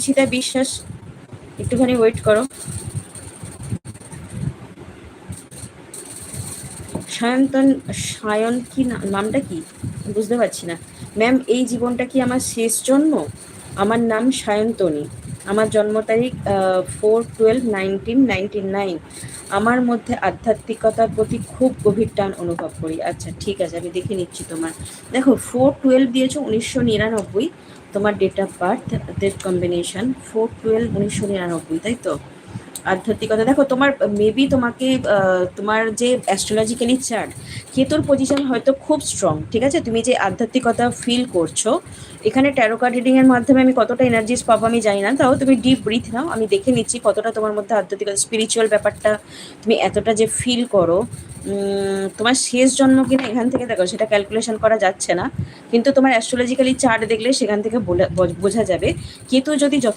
ইপ্সিতা বিশ্বাস, একটুখানি ওয়েট করো। সায়ন কি নামটা কি বুঝতে পারছি না। ম্যাম এই জীবনটা কি আমার শেষ জন্ম? আমার নাম সায়ন্তনী, আমার জন্ম তারিখ 4/12/1999। আমার মধ্যে আধ্যাত্মিকতার প্রতি খুব গভীর টান অনুভব করি। আচ্ছা ঠিক আছে, আমি দেখে নিচ্ছি তোমার। দেখো 4/12 দিয়েছো 1999, তোমার date of birth, date combination 4/12/1999, তাই তো? আধ্যাত্মিকতা দেখো তোমার মেবি তোমাকে তোমার যে অ্যাস্ট্রোলজিক্যালি চার্ট, কেতুর পজিশন হয়তো খুব স্ট্রং, ঠিক আছে? তুমি যে আধ্যাত্মিকতা ফিল করছো, এখানে ট্যারো কার্ড রিডিং এর মাধ্যমে আমি কতটা এনার্জিস পাবো আমি জানি না, তাও তুমি ডিপ ব্রিথ নাও, আমি দেখে নিচ্ছি কতটা তোমার মধ্যে আধ্যাত্মিকতা স্পিরিচুয়াল ব্যাপারটা তুমি এতটা যে ফিল করো। তোমার শেষ জন্ম কিনা এখান থেকে দেখো সেটা ক্যালকুলেশন করা যাচ্ছে না, কিন্তু তোমার অ্যাস্ট্রোলজিক্যালি চার্ট দেখলে সেখান থেকে বোঝা যাবে। কেতু যদি